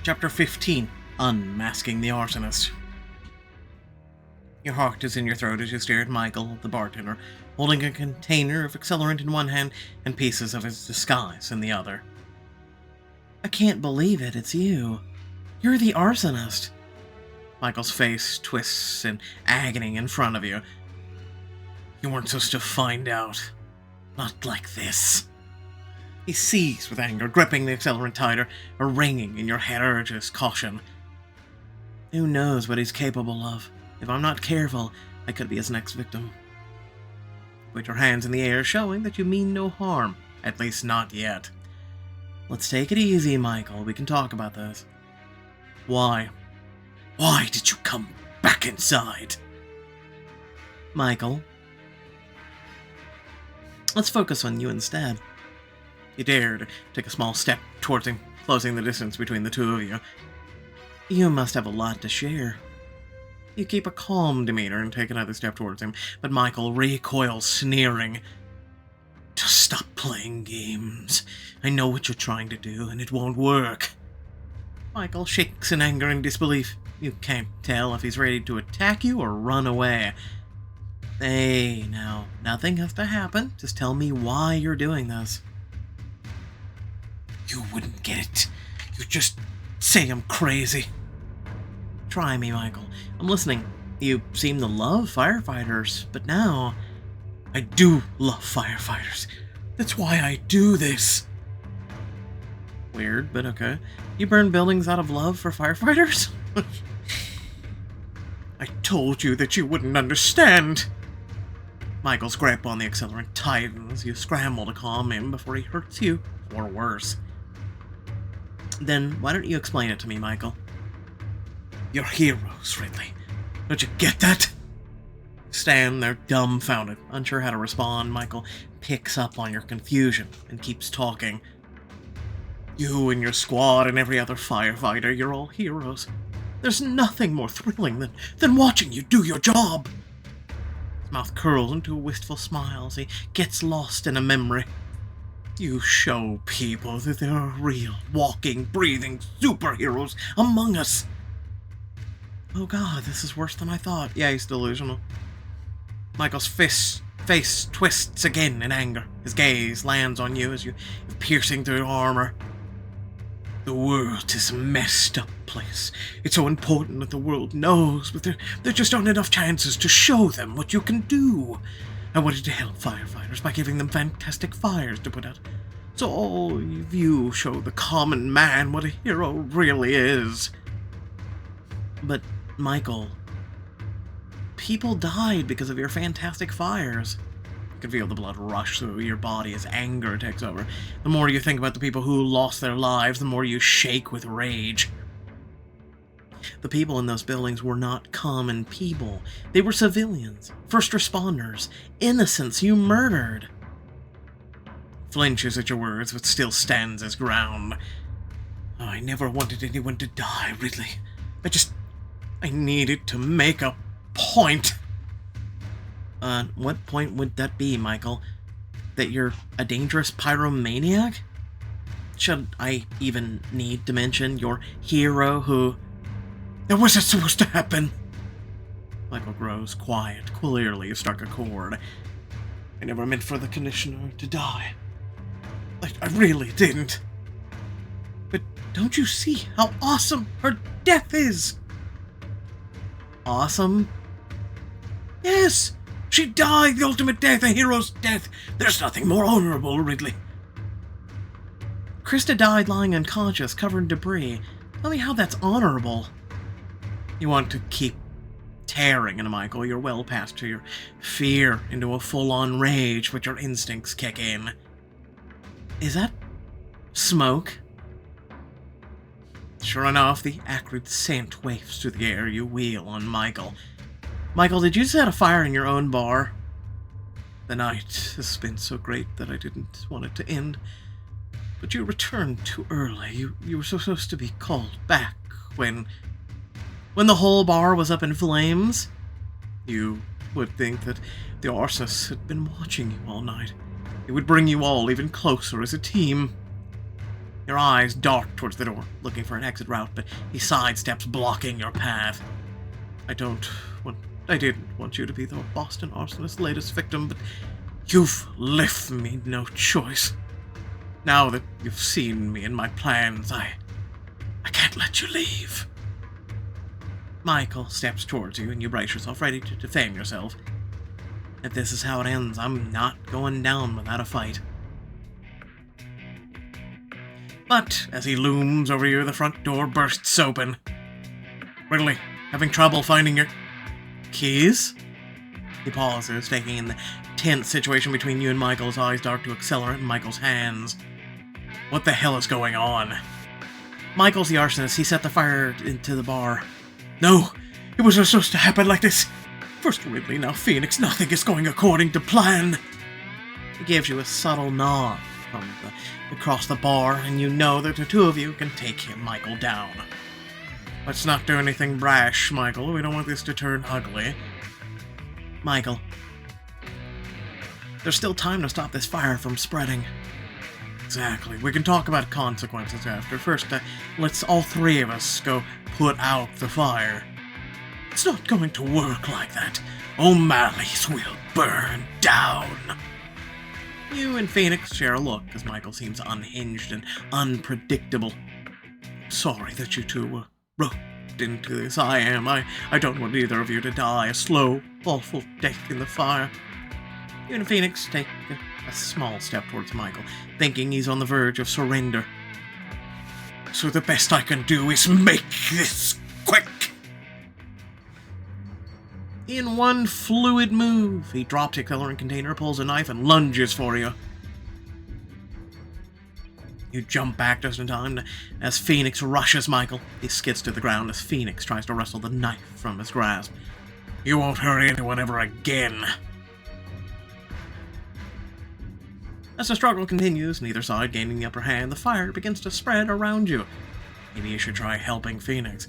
Chapter 15, Unmasking the Arsonist. Your heart is in your throat as you stare at Michael, the bartender, holding a container of accelerant in one hand and pieces of his disguise in the other. I can't believe it, it's you. You're the Arsonist. Michael's face twists in agony in front of you. You weren't supposed to find out. Not like this. He seized with anger, gripping the accelerant tighter, a ringing in your head urges caution. Who knows what he's capable of? If I'm not careful, I could be his next victim. Put your hands in the air, showing that you mean no harm. At least not yet. Let's take it easy, Michael. We can talk about this. Why? Why did you come back inside? Michael. Let's focus on you instead. You dare to take a small step towards him, closing the distance between the two of you. You must have a lot to share. You keep a calm demeanor and take another step towards him, but Michael recoils, sneering. Just stop playing games. I know what you're trying to do, and it won't work. Michael shakes in anger and disbelief. You can't tell if he's ready to attack you or run away. Hey, now, nothing has to happen. Just tell me why you're doing this. You wouldn't get it. You just say I'm crazy. Try me, Michael. I'm listening. You seem to love firefighters, but now I do love firefighters. That's why I do this. Weird, but okay. You burn buildings out of love for firefighters? I told you that you wouldn't understand. Michael's grip on the accelerant tightens. You scramble to calm him before he hurts you, or worse. Then why don't you explain it to me, Michael? You're heroes, Ridley. Don't you get that? Stand there dumbfounded, unsure how to respond. Michael picks up on your confusion and keeps talking. You and your squad and every other firefighter, you're all heroes. There's nothing more thrilling than watching you do your job. His mouth curls into a wistful smile as he gets lost in a memory. You show people that there are real, walking, breathing superheroes among us. Oh god, this is worse than I thought. Yeah, he's delusional. Michael's face twists again in anger. His gaze lands on you as you're piercing through your armor. The world is a messed up place. It's so important that the world knows, but there just aren't enough chances to show them what you can do. I wanted to help firefighters by giving them fantastic fires to put out, so all of you show the common man what a hero really is. But, Michael, people died because of your fantastic fires. You can feel the blood rush through your body as anger takes over. The more you think about the people who lost their lives, the more you shake with rage. The people in those buildings were not common people. They were civilians, first responders, innocents you murdered. Flinches at your words, but still stands his ground. Oh, I never wanted anyone to die, Ridley. I needed to make a point. What point would that be, Michael? That you're a dangerous pyromaniac? Should I even need to mention your hero who... That wasn't supposed to happen. Michael grows quiet. Clearly you struck a chord. I never meant for the conditioner to die. I really didn't. But don't you see how awesome her death is? Awesome? Yes! She died the ultimate death, a hero's death. There's nothing more honorable, Ridley. Krista died lying unconscious, covered in debris. Tell me how that's honorable. You want to keep tearing into Michael. You're well past your fear into a full-on rage, but your instincts kick in. Is that smoke? Sure enough, the acrid scent wafts through the air. You wheel on Michael. Michael, did you set a fire in your own bar? The night has been so great that I didn't want it to end. But you returned too early. You were supposed to be called back when the whole bar was up in flames. You would think that the Arsonist had been watching you all night. It would bring you all even closer as a team. Your eyes dart towards the door, looking for an exit route, but he sidesteps, blocking your path. I didn't want you to be the Boston Arsonist's latest victim, but you've left me no choice. Now that you've seen me and my plans, I can't let you leave. Michael steps towards you, and you brace yourself, ready to defend yourself. If this is how it ends, I'm not going down without a fight. But as he looms over you, the front door bursts open. Really, having trouble finding your keys? He pauses, taking in the tense situation between you and Michael. His eyes dart to accelerant in Michael's hands. What the hell is going on? Michael's the arsonist. He set the fire into the bar. No, it wasn't supposed to happen like this. First Ridley, now Phoenix. Nothing is going according to plan. He gives you a subtle nod from across the bar, and you know that the two of you can take Michael down. Let's not do anything brash, Michael. We don't want this to turn ugly. Michael, there's still time to stop this fire from spreading. Exactly. We can talk about consequences after. First, let's all three of us go put out the fire. It's not going to work like that. O'Malley's will burn down. You and Phoenix share a look as Michael seems unhinged and unpredictable. I'm sorry that you two were roped into this. I don't want either of you to die a slow, awful death in the fire. You and Phoenix take a small step towards Michael, thinking he's on the verge of surrender. So the best I can do is make this quick. In one fluid move, he drops the accelerant container, pulls a knife, and lunges for you. You jump back just in time as Phoenix rushes Michael. He skids to the ground as Phoenix tries to wrestle the knife from his grasp. You won't hurt anyone ever again. As the struggle continues, neither side gaining the upper hand, the fire begins to spread around you. Maybe you should try helping Phoenix.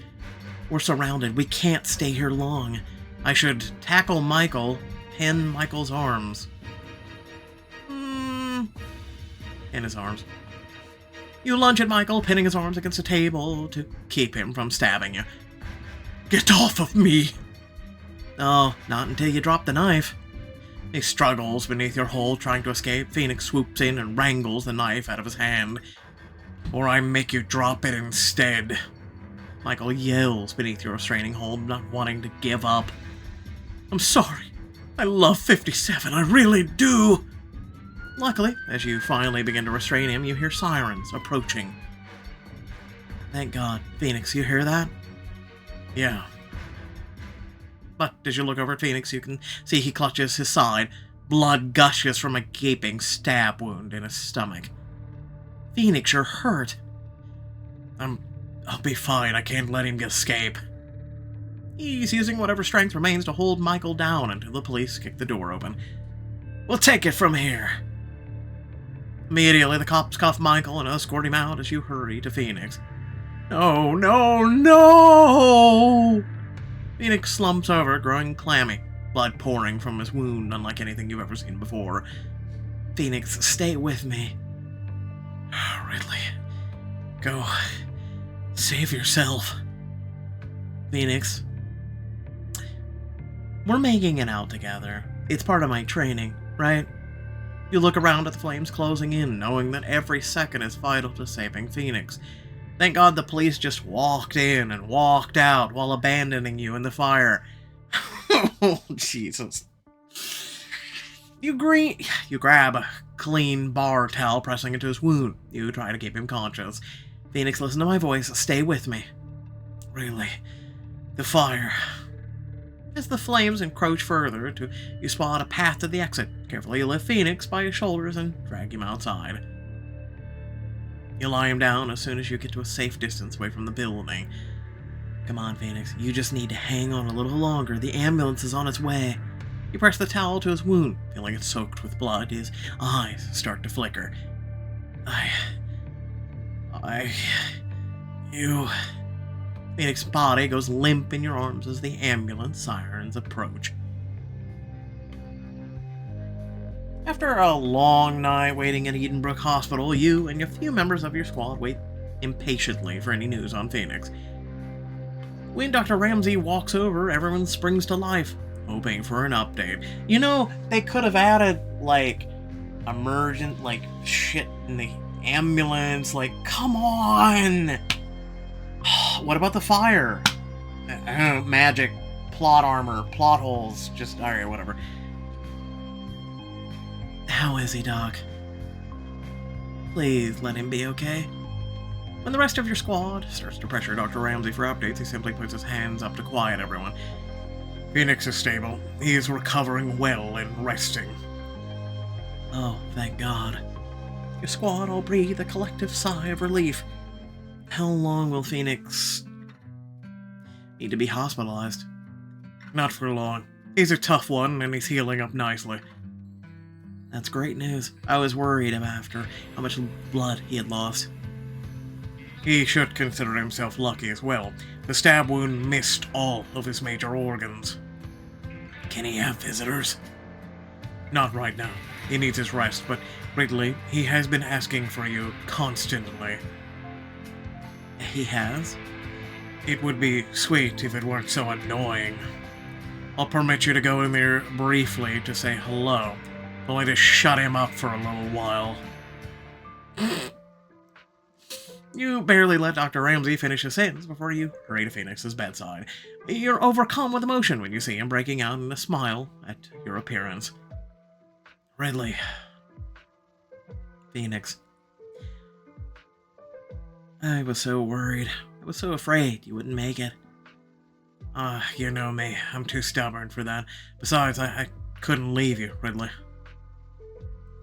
We're surrounded. We can't stay here long. I should tackle Michael, pin Michael's arms. In his arms. You lunge at Michael, pinning his arms against a table to keep him from stabbing you. Get off of me! Oh, not until you drop the knife. He struggles beneath your hold, trying to escape. Phoenix swoops in and wrangles the knife out of his hand. Or I make you drop it instead. Michael yells beneath your restraining hold, not wanting to give up. I'm sorry. I love 57. I really do. Luckily, as you finally begin to restrain him, you hear sirens approaching. Thank God. Phoenix, you hear that? Yeah. But as you look over at Phoenix, you can see he clutches his side. Blood gushes from a gaping stab wound in his stomach. Phoenix, you're hurt. I'll be fine. I can't let him escape. He's using whatever strength remains to hold Michael down until the police kick the door open. We'll take it from here. Immediately, the cops cuff Michael and escort him out as you hurry to Phoenix. No, no, no! Phoenix slumps over, growing clammy, blood pouring from his wound unlike anything you've ever seen before. Phoenix, stay with me. Ridley, go save yourself. Phoenix, we're making it out together. It's part of my training, right? You look around at the flames closing in, knowing that every second is vital to saving Phoenix. Thank God the police just walked in and walked out while abandoning you in the fire. Oh, Jesus. You grab a clean bar towel, pressing into his wound. You try to keep him conscious. Phoenix, listen to my voice. Stay with me. Really. The fire. As the flames encroach further, you spot a path to the exit. Carefully you lift Phoenix by his shoulders and drag him outside. You lie him down as soon as you get to a safe distance away from the building. Come on, Phoenix. You just need to hang on a little longer. The ambulance is on its way. You press the towel to his wound, feeling it soaked with blood. His eyes start to flicker. You... Phoenix's body goes limp in your arms as the ambulance sirens approach. After a long night waiting at Edenbrook Hospital, you and a few members of your squad wait impatiently for any news on Phoenix. When Dr. Ramsey walks over, everyone springs to life, hoping for an update. You know, they could have added, like, emergent, like, shit in the ambulance. Like, come on! What about the fire? Magic, plot armor, plot holes, just, alright, whatever. How is he, Doc? Please let him be okay. When the rest of your squad starts to pressure Dr. Ramsey for updates, he simply puts his hands up to quiet everyone. Phoenix is stable. He is recovering well and resting. Oh, thank God. Your squad all breathe a collective sigh of relief. How long will Phoenix need to be hospitalized? Not for long. He's a tough one, and he's healing up nicely. That's great news. I was worried after how much blood he had lost. He should consider himself lucky as well. The stab wound missed all of his major organs. Can he have visitors? Not right now. He needs his rest, but Ridley, he has been asking for you constantly. He has? It would be sweet if it weren't so annoying. I'll permit you to go in there briefly to say hello, only to shut him up for a little while. You barely let Dr. Ramsey finish his sentence before you hurry to Phoenix's bedside. You're overcome with emotion when you see him breaking out in a smile at your appearance. Ridley. Phoenix. I was so worried. I was so afraid you wouldn't make it. You know me. I'm too stubborn for that. Besides, I couldn't leave you, Ridley.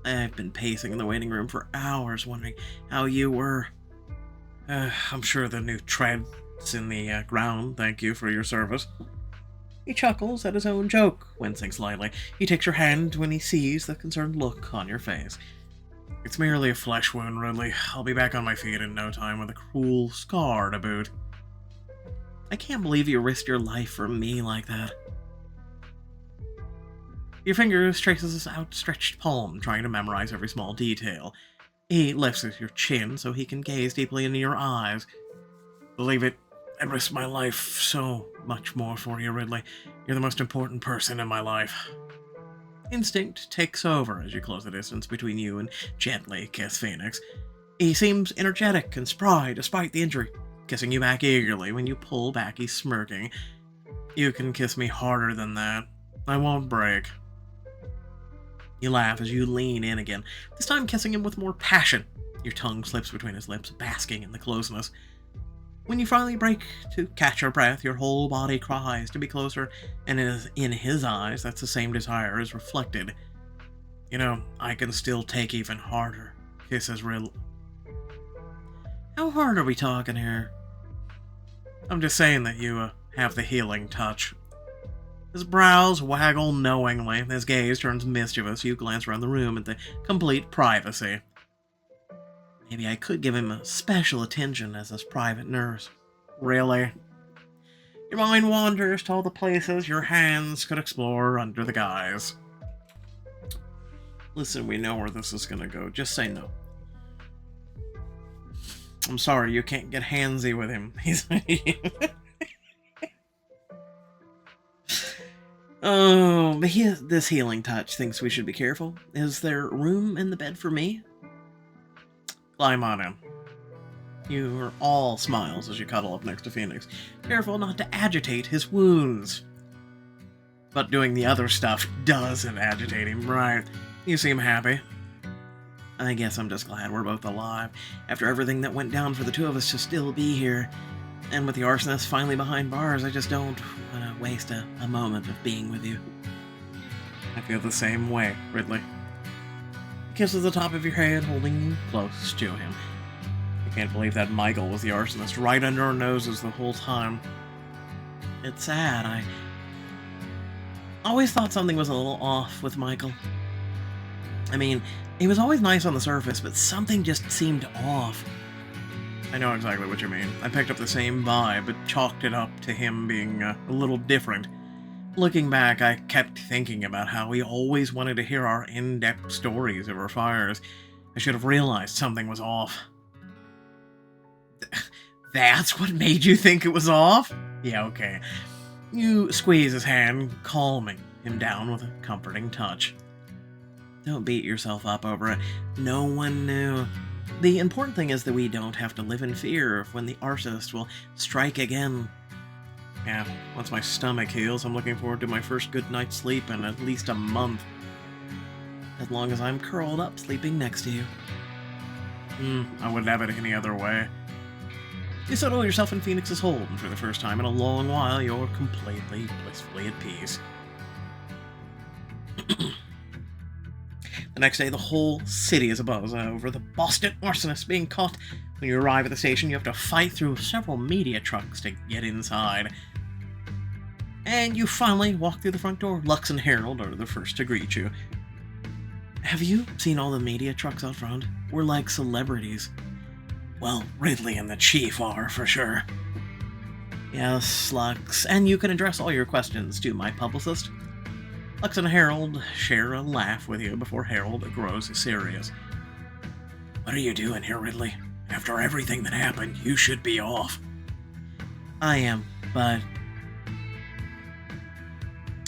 I've been pacing in the waiting room for hours, wondering how you were. I'm sure the new tread's in the ground. Thank you for your service. He chuckles at his own joke, wincing slightly. He takes your hand when he sees the concerned look on your face. It's merely a flesh wound, Ridley. I'll be back on my feet in no time with a cruel scar to boot. I can't believe you risked your life for me like that. Your fingers traces his outstretched palm, trying to memorize every small detail. He lifts your chin so he can gaze deeply into your eyes. Believe it, I'd risk my life so much more for you, Ridley. You're the most important person in my life. Instinct takes over as you close the distance between you and gently kiss Phoenix. He seems energetic and spry despite the injury, kissing you back eagerly. When you pull back, he's smirking. You can kiss me harder than that. I won't break. You laugh as you lean in again, this time kissing him with more passion. Your tongue slips between his lips, basking in the closeness. When you finally break to catch your breath, your whole body cries to be closer, and in his eyes, that's the same desire is reflected. You know, I can still take even harder. Kisses real. How hard are we talking here? I'm just saying that you have the healing touch. His brows waggle knowingly. His gaze turns mischievous. You glance around the room at the complete privacy. Maybe I could give him a special attention as his private nurse. Really? Your mind wanders to all the places your hands could explore under the guise. Listen, we know where this is gonna go. Just say no. I'm sorry, you can't get handsy with him. He's... Oh, but this healing touch thinks we should be careful. Is there room in the bed for me? Climb on him. You are all smiles as you cuddle up next to Phoenix. Careful not to agitate his wounds. But doing the other stuff doesn't agitate him, right? You seem happy. I guess I'm just glad we're both alive. After everything that went down for the two of us to still be here. And with the arsonist finally behind bars, I just don't want to waste a moment of being with you. I feel the same way, Ridley. He kisses the top of your head, holding you close to him. I can't believe that Michael was the arsonist right under our noses the whole time. It's sad. I always thought something was a little off with Michael. I mean, he was always nice on the surface, but something just seemed off. I know exactly what you mean. I picked up the same vibe, but chalked it up to him being a little different. Looking back, I kept thinking about how we always wanted to hear our in-depth stories of our fires. I should have realized something was off. That's what made you think it was off? Yeah, okay. You squeeze his hand, calming him down with a comforting touch. Don't beat yourself up over it. No one knew. The important thing is that we don't have to live in fear of when the arsonist will strike again. Yeah, once my stomach heals, I'm looking forward to my first good night's sleep in at least a month. As long as I'm curled up sleeping next to you. I wouldn't have it any other way. You settle yourself in Phoenix's hold, and for the first time in a long while, you're completely, blissfully at peace. The next day, the whole city is abuzz over the Boston arsonist being caught. When you arrive at the station, you have to fight through several media trucks to get inside. And you finally walk through the front door. Lux and Harold are the first to greet you. Have you seen all the media trucks out front? We're like celebrities. Well, Ridley and the Chief are, for sure. Yes, Lux, and you can address all your questions to my publicist. Lux and Harold share a laugh with you before Harold grows serious. What are you doing here, Ridley? After everything that happened, you should be off. I am, but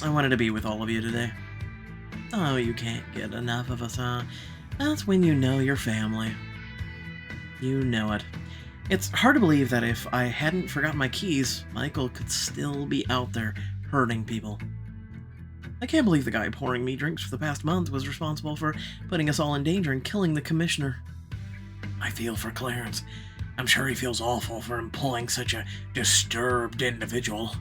I wanted to be with all of you today. Oh, you can't get enough of us, huh? That's when you know your family. You know it. It's hard to believe that if I hadn't forgotten my keys, Michael could still be out there hurting people. I can't believe the guy pouring me drinks for the past month was responsible for putting us all in danger and killing the commissioner. I feel for Clarence. I'm sure he feels awful for employing such a disturbed individual.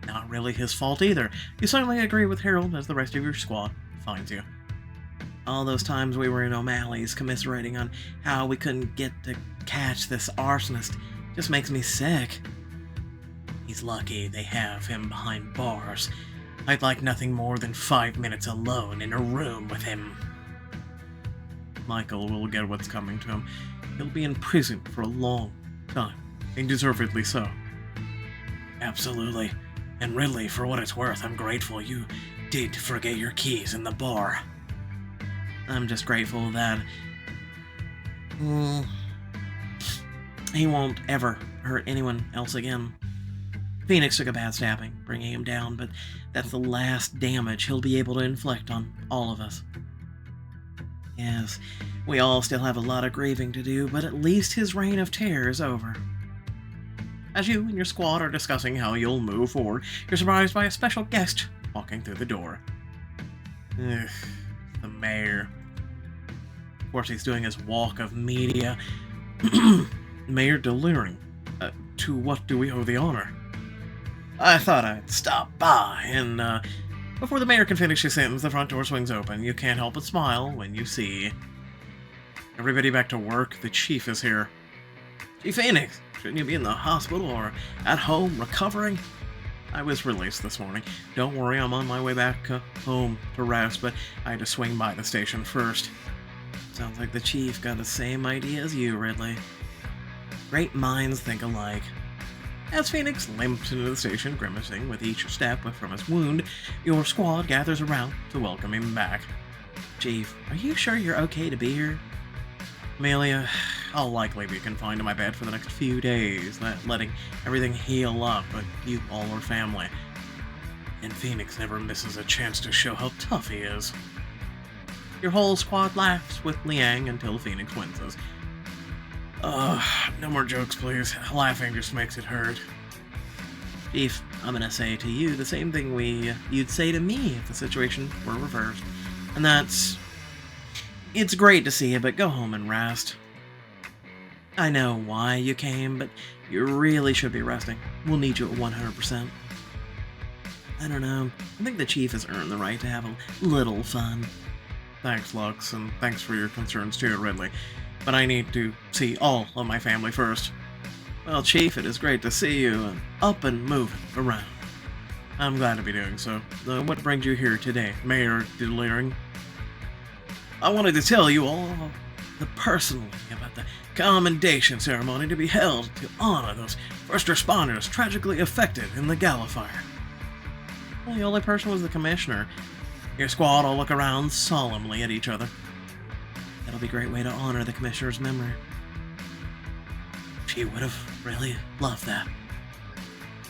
Not really his fault either. You certainly agree with Harold as the rest of your squad finds you. All those times we were in O'Malley's commiserating on how we couldn't get to catch this arsonist just makes me sick. He's lucky they have him behind bars. I'd like nothing more than 5 minutes alone in a room with him. Michael will get what's coming to him. He'll be in prison for a long time, and deservedly so. Absolutely. And Ridley, for what it's worth, I'm grateful you did forget your keys in the bar. I'm just grateful that he won't ever hurt anyone else again. Phoenix took a bad stabbing, bringing him down, but that's the last damage he'll be able to inflict on all of us. Yes, we all still have a lot of grieving to do, but at least his reign of terror is over. As you and your squad are discussing how you'll move forward, you're surprised by a special guest walking through the door. Ugh, the mayor. Of course, he's doing his walk of media. Mayor Delirium. To what do we owe the honor? I thought I'd stop by, and, before the mayor can finish his sentence, the front door swings open. You can't help but smile when you see everybody back to work. The chief is here. Chief Phoenix, shouldn't you be in the hospital or at home recovering? I was released this morning. Don't worry, I'm on my way back home to rest, but I had to swing by the station first. Sounds like the chief got the same idea as you, Ridley. Great minds think alike. As Phoenix limps into the station, grimacing with each step from his wound, your squad gathers around to welcome him back. Chief, are you sure you're okay to be here? Amelia, I'll likely be confined to my bed for the next few days, letting everything heal up, but you all are family. And Phoenix never misses a chance to show how tough he is. Your whole squad laughs with Liang until Phoenix winces. No more jokes, please. Laughing just makes it hurt. Chief, I'm gonna say to you the same thing you'd say to me if the situation were reversed. And that's... It's great to see you, but go home and rest. I know why you came, but you really should be resting. We'll need you at 100%. I don't know. I think the chief has earned the right to have a little fun. Thanks, Lux, and thanks for your concerns too, Ridley. But I need to see all of my family first. Well, Chief, it is great to see you, and up and moving around. I'm glad to be doing so. What brings you here today, Mayor Delirium? I wanted to tell you all personally about the commendation ceremony to be held to honor those first responders tragically affected in the Gala fire. Well, the only person was the commissioner. Your squad all look around solemnly at each other. That'll be a great way to honor the commissioner's memory. She would have really loved that.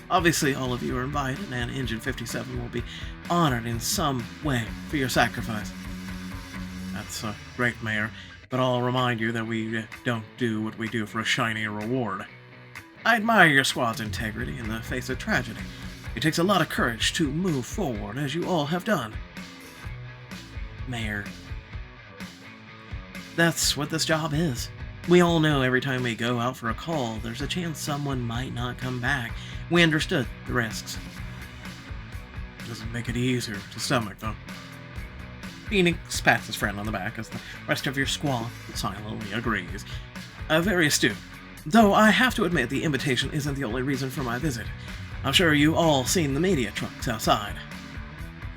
Obviously, all of you are invited, and Engine 57 will be honored in some way for your sacrifice. That's great, Mayor, but I'll remind you that we don't do what we do for a shiny reward. I admire your squad's integrity in the face of tragedy. It takes a lot of courage to move forward, as you all have done. Mayor, that's what this job is. We all know every time we go out for a call, there's a chance someone might not come back. We understood the risks. Doesn't make it easier to stomach, though. Phoenix pats his friend on the back as the rest of your squad silently agrees. Very astute. Though I have to admit the invitation isn't the only reason for my visit. I'm sure you all seen the media trucks outside.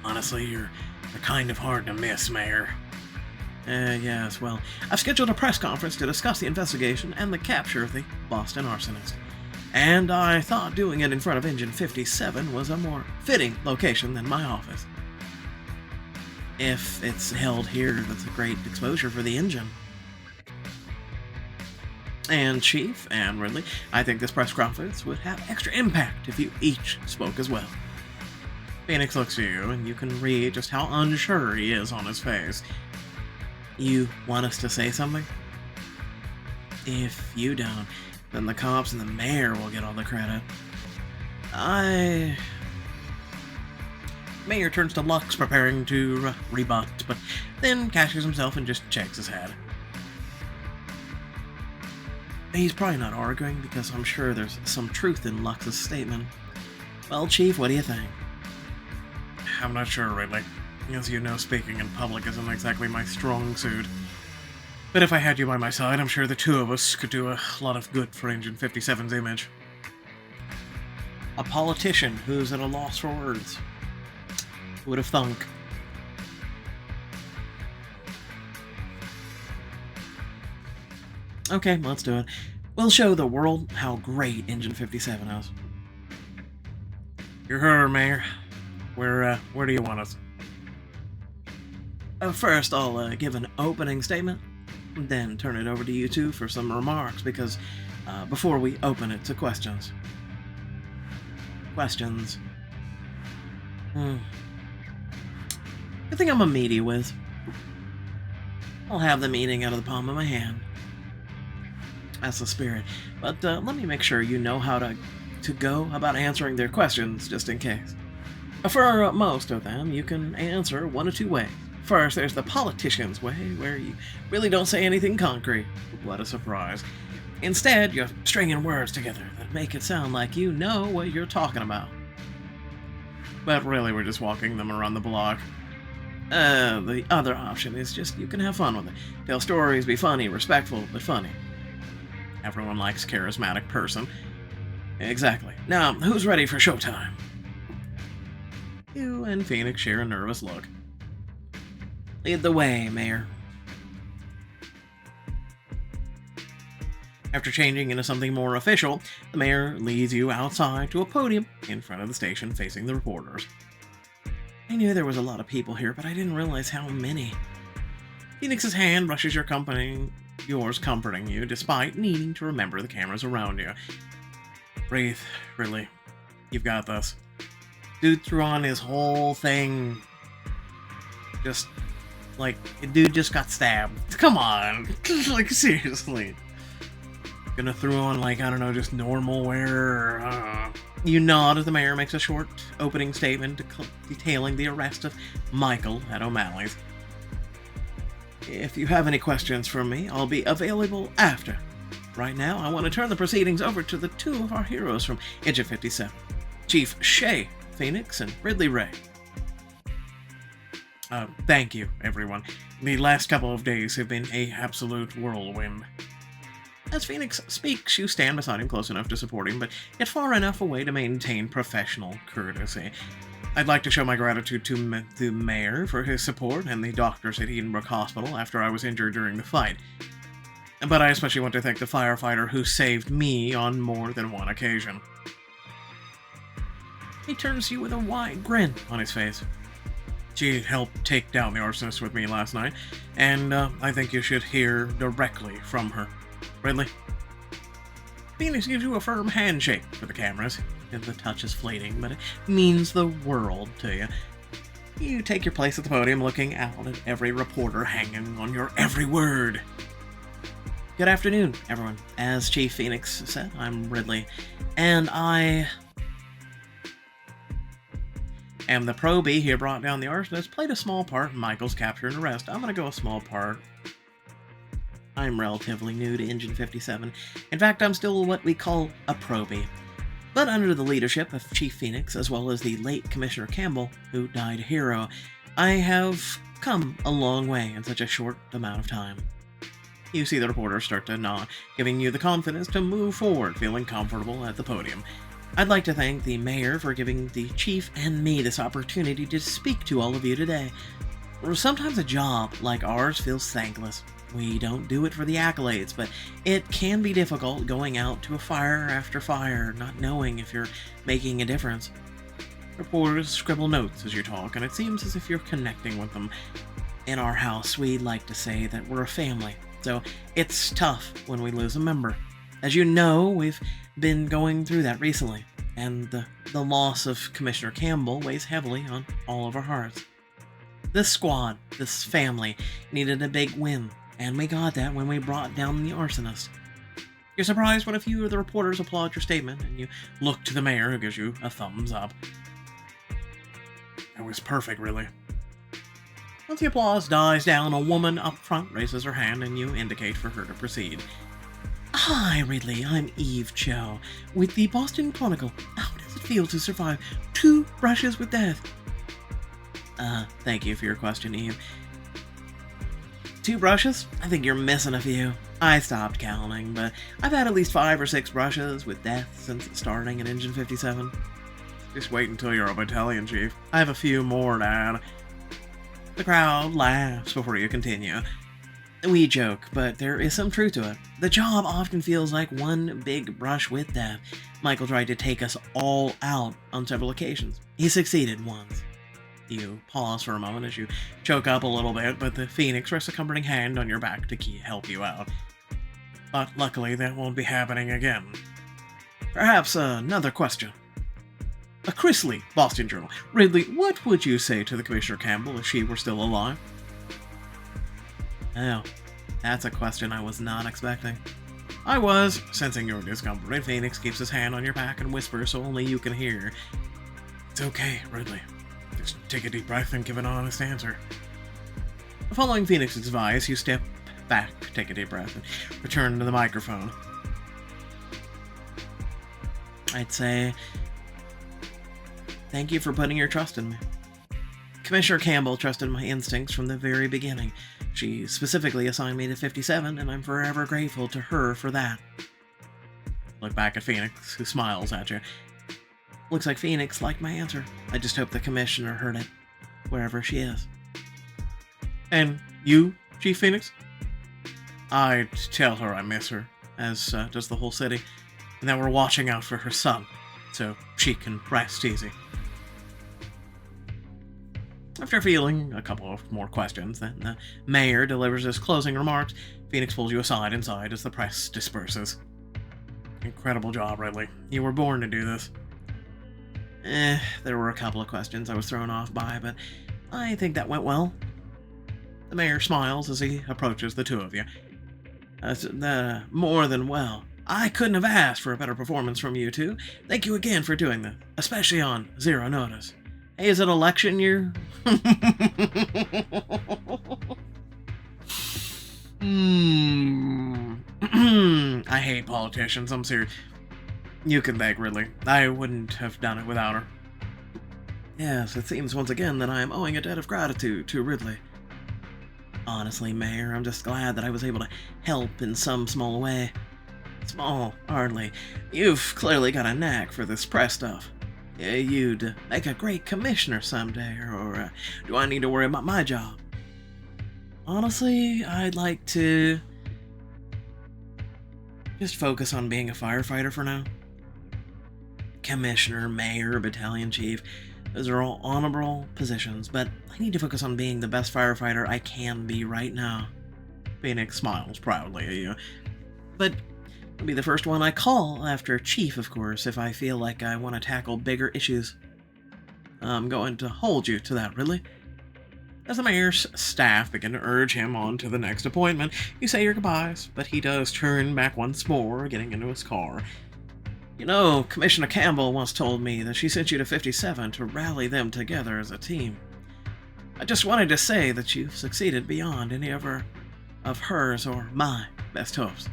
Honestly, you're kind of hard to miss, Mayor. Yes, well, I've scheduled a press conference to discuss the investigation and the capture of the Boston Arsonist. And I thought doing it in front of Engine 57 was a more fitting location than my office. If it's held here, that's a great exposure for the engine. And Chief and Ridley, I think this press conference would have extra impact if you each spoke as well. Phoenix looks at you, and you can read just how unsure he is on his face. You want us to say something? If you don't, then the cops and the mayor will get all the credit. Mayor turns to Lux, preparing to rebut, but then catches himself and just shakes his head. He's probably not arguing, because I'm sure there's some truth in Lux's statement. Well, Chief, what do you think? I'm not sure, Ridley. As you know, speaking in public isn't exactly my strong suit. But if I had you by my side, I'm sure the two of us could do a lot of good for Engine 57's image. A politician who's at a loss for words. Who would have thunk? Okay, let's do it. We'll show the world how great Engine 57 is. You're her, Mayor. Where do you want us? First, I'll give an opening statement, then turn it over to you two for some remarks, because before we open it to questions. Questions. Good thing I'm a meaty whiz. I'll have the meeting out of the palm of my hand. That's the spirit. But let me make sure you know how to go about answering their questions, just in case. For most of them, you can answer one of two ways. First, there's the politician's way, where you really don't say anything concrete. What a surprise. Instead, you're stringing words together that make it sound like you know what you're talking about. But really, we're just walking them around the block. The other option is just you can have fun with it. Tell stories, be funny, respectful, but funny. Everyone likes a charismatic person. Exactly. Now, who's ready for showtime? You and Phoenix share a nervous look. Lead the way, Mayor. After changing into something more official, the mayor leads you outside to a podium in front of the station facing the reporters. I knew there was a lot of people here, but I didn't realize how many. Phoenix's hand brushes yours comforting you, despite needing to remember the cameras around you. Breathe, Ridley. You've got this. Dude threw on his whole thing. Just, like, dude just got stabbed. Come on. Like, seriously. Gonna throw on, like, I don't know, just normal wear, or, You nod as the mayor makes a short opening statement detailing the arrest of Michael at O'Malley's. If you have any questions for me, I'll be available after. Right now, I want to turn the proceedings over to the two of our heroes from Engine 57, Chief Shay Phoenix and Ridley Ray. Thank you, everyone. The last couple of days have been an absolute whirlwind. As Phoenix speaks, you stand beside him close enough to support him, but yet far enough away to maintain professional courtesy. I'd like to show my gratitude to the mayor for his support and the doctors at Edenbrook Hospital after I was injured during the fight. But I especially want to thank the firefighter who saved me on more than one occasion. He turns to you with a wide grin on his face. She helped take down the Arsonist with me last night, and I think you should hear directly from her. Ridley? Phoenix gives you a firm handshake for the cameras. The touch is fleeting, but it means the world to you. You take your place at the podium looking out at every reporter hanging on your every word. Good afternoon, everyone. As Chief Phoenix said, I'm Ridley, and I am the probie who brought down the Arsonist, played a small part in Michael's capture and arrest. I'm going to go a small part. I'm relatively new to Engine 57. In fact, I'm still what we call a probie. But under the leadership of Chief Phoenix, as well as the late Commissioner Campbell, who died a hero, I have come a long way in such a short amount of time. You see the reporters start to nod, giving you the confidence to move forward, feeling comfortable at the podium. I'd like to thank the mayor for giving the chief and me this opportunity to speak to all of you today. Sometimes a job like ours feels thankless. We don't do it for the accolades, but it can be difficult going out to a fire after fire, not knowing if you're making a difference. Reporters scribble notes as you talk, and it seems as if you're connecting with them. In our house, we like to say that we're a family, so it's tough when we lose a member. As you know, we've been going through that recently, and the loss of Commissioner Campbell weighs heavily on all of our hearts. This squad, this family, needed a big win, and we got that when we brought down the Arsonist. You're surprised when a few of the reporters applaud your statement, and you look to the mayor, who gives you a thumbs up. That was perfect, really. Once the applause dies down, a woman up front raises her hand, and you indicate for her to proceed. Hi, Ridley. I'm Eve Cho, with the Boston Chronicle. How does it feel to survive 2 brushes with death? Thank you for your question, Eve. 2 brushes? I think you're missing a few. I stopped counting, but I've had at least 5 or 6 brushes with death since starting in Engine 57. Just wait until you're a battalion chief. I have a few more to add. The crowd laughs before you continue. We joke, but there is some truth to it. The job often feels like one big brush with death. Michael tried to take us all out on several occasions. He succeeded once. You pause for a moment as you choke up a little bit, but the Phoenix rests a comforting hand on your back to help you out. But luckily, that won't be happening again. Perhaps another question. Chrisley, Boston Journal. Ridley, what would you say to the Commissioner Campbell if she were still alive? Oh, that's a question I was not expecting. I was, sensing your discomfort, and Phoenix keeps his hand on your back and whispers so only you can hear. It's okay, Ridley. Just take a deep breath and give an honest answer. Following Phoenix's advice, you step back, take a deep breath, and return to the microphone. I'd say, thank you for putting your trust in me. Commissioner Campbell trusted my instincts from the very beginning. She specifically assigned me to 57, and I'm forever grateful to her for that. Look back at Phoenix, who smiles at you. Looks like Phoenix liked my answer. I just hope the Commissioner heard it, wherever she is. And you, Chief Phoenix? I'd tell her I miss her, as does the whole city, and that we're watching out for her son, so she can rest easy. After fielding a couple of more questions, then the mayor delivers his closing remarks. Phoenix pulls you aside inside as the press disperses. Incredible job, Ridley. You were born to do this. There were a couple of questions I was thrown off by, but I think that went well. The mayor smiles as he approaches the two of you. More than well. I couldn't have asked for a better performance from you two. Thank you again for doing this, especially on zero notice. Hey, is it election year? I hate politicians, I'm serious. You can thank Ridley. I wouldn't have done it without her. Yes, it seems once again that I am owing a debt of gratitude to Ridley. Honestly, Mayor, I'm just glad that I was able to help in some small way. Small, hardly. You've clearly got a knack for this press stuff. You'd make a great commissioner someday, or do I need to worry about my job? Honestly, I'd like to just focus on being a firefighter for now. commissioner, mayor, battalion chief. Those are all honorable positions, but I need to focus on being the best firefighter I can be right now. Phoenix smiles proudly at you. But you'll be the first one I call after chief, of course, if I feel like I want to tackle bigger issues. I'm going to hold you to that, Ridley. As the mayor's staff begin to urge him on to the next appointment, you say your goodbyes, but he does turn back once more, getting into his car. You know, Commissioner Campbell once told me that she sent you to 57 to rally them together as a team. I just wanted to say that you've succeeded beyond any of hers or my best hopes.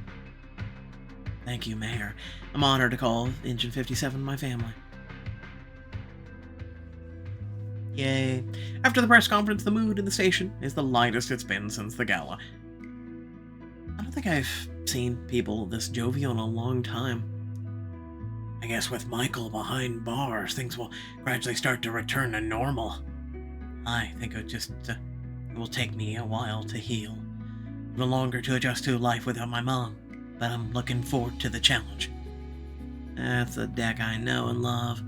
Thank you, Mayor. I'm honored to call Engine 57 my family. Yay. After the press conference, the mood in the station is the lightest it's been since the gala. I don't think I've seen people this jovial in a long time. I guess with Michael behind bars, things will gradually start to return to normal. I think it will take me a while to heal. A little longer to adjust to life without my mom, but I'm looking forward to the challenge. That's a deck I know and love.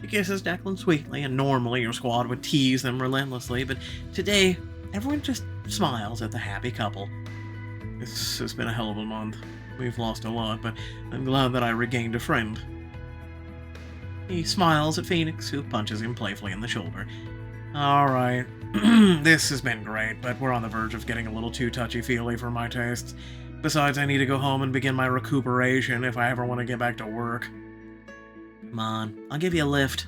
She kisses Declan sweetly, and normally your squad would tease them relentlessly, but today, everyone just smiles at the happy couple. This has been a hell of a month. We've lost a lot, but I'm glad that I regained a friend. He smiles at Phoenix, who punches him playfully in the shoulder. Alright, this has been great, but we're on the verge of getting a little too touchy-feely for my tastes. Besides, I need to go home and begin my recuperation if I ever want to get back to work. Come on, I'll give you a lift.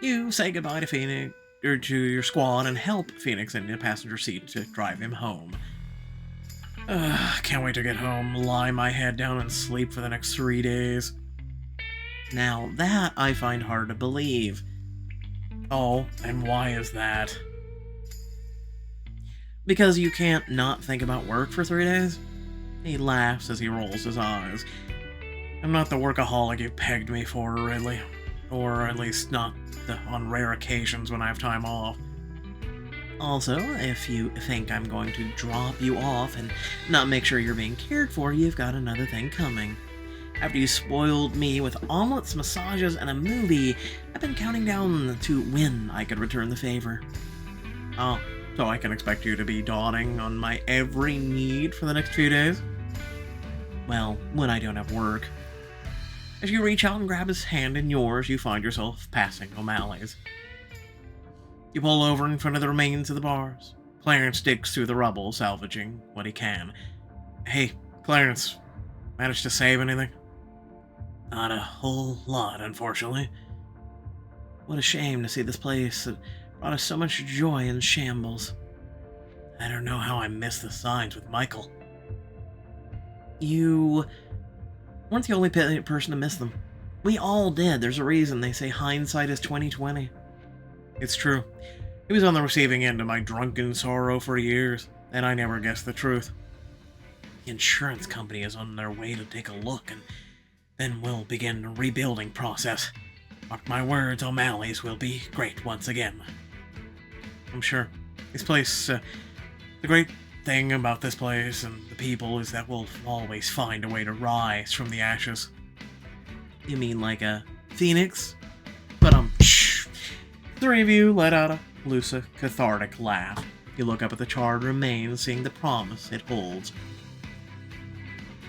You say goodbye to Phoenix, or to your squad, and help Phoenix in the passenger seat to drive him home. Can't wait to get home, lie my head down, and sleep for the next 3 days. Now, that I find hard to believe. Oh, and why is that? Because you can't not think about work for 3 days? He laughs as he rolls his eyes. I'm not the workaholic you pegged me for, Ridley. Or at least not on rare occasions when I have time off. Also, if you think I'm going to drop you off and not make sure you're being cared for, you've got another thing coming. After you spoiled me with omelets, massages, and a movie, I've been counting down to when I could return the favor. Oh, so I can expect you to be dawdling on my every need for the next few days? Well, when I don't have work. As you reach out and grab his hand in yours, you find yourself passing O'Malley's. You pull over in front of the remains of the bars. Clarence digs through the rubble, salvaging what he can. Hey, Clarence, managed to save anything? Not a whole lot, unfortunately. What a shame to see this place that brought us so much joy in shambles. I don't know how I missed the signs with Michael. You weren't the only person to miss them. We all did. There's a reason they say hindsight is 20/20. It's true. He was on the receiving end of my drunken sorrow for years, and I never guessed the truth. The insurance company is on their way to take a look, and then we'll begin the rebuilding process. Mark my words, O'Malley's will be great once again. I'm sure. This place, the great thing about this place and the people is that we'll always find a way to rise from the ashes. You mean like a phoenix? But shh. The three of you let out a loose, cathartic laugh. You look up at the charred remains, seeing the promise it holds.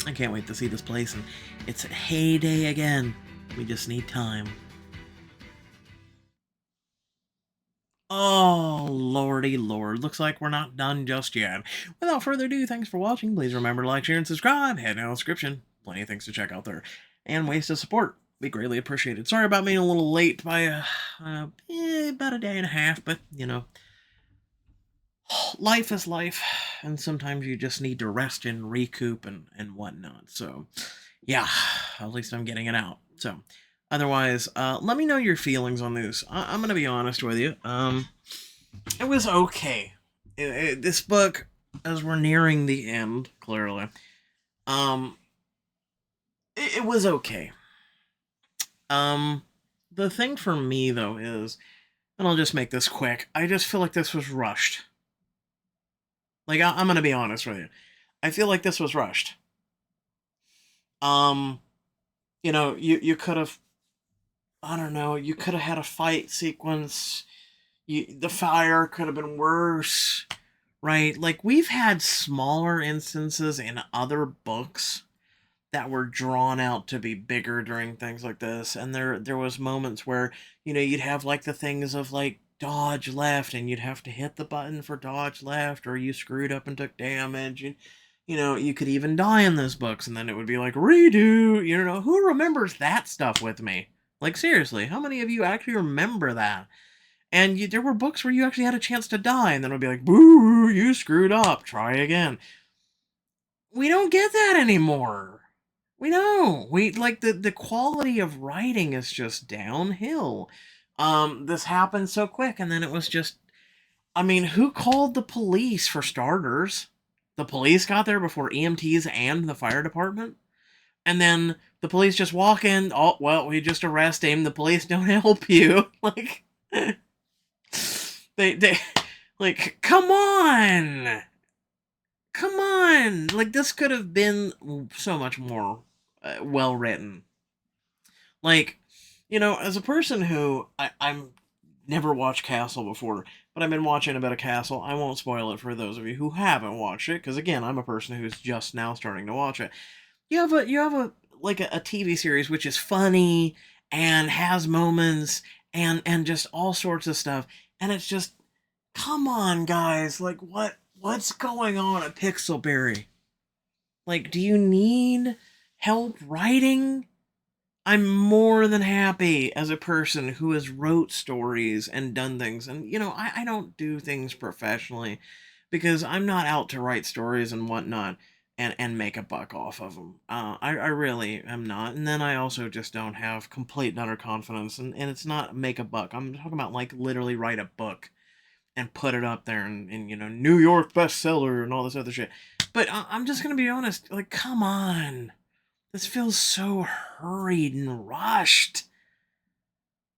I can't wait to see this place in its heyday again. We just need time. Oh, lordy lord. Looks like we're not done just yet. Without further ado, thanks for watching. Please remember to like, share, and subscribe. Head in the description. Plenty of things to check out there. And ways to support. Be greatly appreciated. Sorry about being a little late by about a day and a half, but, you know, life is life, and sometimes you just need to rest and recoup and whatnot. So, yeah, at least I'm getting it out. So, otherwise, let me know your feelings on this. I'm going to be honest with you. It was okay. This book, as we're nearing the end, clearly, it was okay. The thing for me, though, is, and I'll just make this quick, I just feel like this was rushed. Like, I'm going to be honest with you. I feel like this was rushed. You could have, I don't know, you could have had a fight sequence. The fire could have been worse, right? Like, we've had smaller instances in other books that were drawn out to be bigger during things like this, and there was moments where you'd have like the things of like dodge left, and you'd have to hit the button for dodge left, or you screwed up and took damage, and you could even die in those books, and then it would be like redo. Who remembers that stuff with me? Like, seriously, how many of you actually remember that? And there were books where you actually had a chance to die, and then it would be like, boo, you screwed up, try again. We don't get that anymore. We know. We like the quality of writing is just downhill. This happened so quick, and then it was just, I mean, who called the police for starters? The police got there before EMTs and the fire department? And then the police just walk in, oh well, we just arrest him, the police don't help you. Like, they like, come on. Come on! Like, this could have been so much more well written. Like, as a person who I'm never watched Castle before, but I've been watching a bit of Castle. I won't spoil it for those of you who haven't watched it, because again, I'm a person who's just now starting to watch it. You have a like a TV series which is funny and has moments and just all sorts of stuff, and it's just, come on, guys, like, what's going on at Pixelberry? Like, do you need help writing? I'm more than happy as a person who has wrote stories and done things. And, I don't do things professionally because I'm not out to write stories and whatnot and make a buck off of them. I really am not. And then I also just don't have complete and utter confidence. And it's not make a buck. I'm talking about, like, literally write a book and put it up there and New York bestseller and all this other shit. But I'm just gonna be honest. Like, come on, this feels so hurried and rushed.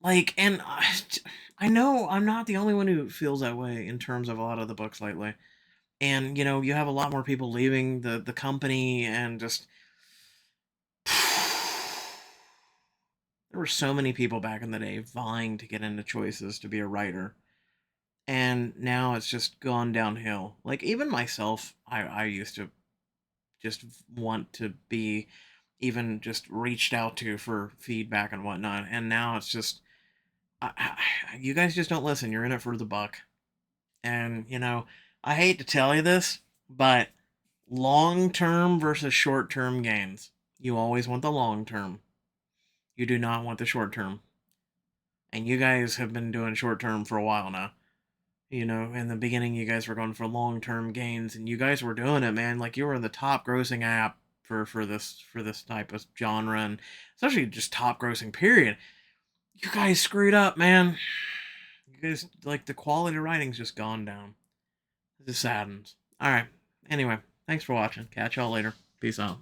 Like, and I know I'm not the only one who feels that way in terms of a lot of the books lately. And you have a lot more people leaving the company, and just there were so many people back in the day vying to get into choices to be a writer, and now it's just gone downhill. Like, even myself, I used to just want to be even just reached out to for feedback and whatnot, and now it's just, you guys just don't listen. You're in it for the buck. And I hate to tell you this, but long term versus short term gains, you always want the long term. You do not want the short term. And you guys have been doing short term for a while now. In the beginning, you guys were going for long term gains, and you guys were doing it, man. Like, you were in the top grossing app for this type of genre, and especially just top grossing period. You guys screwed up, man. You guys, like, the quality of writing's just gone down. This saddens. All right. Anyway, thanks for watching. Catch y'all later. Peace out.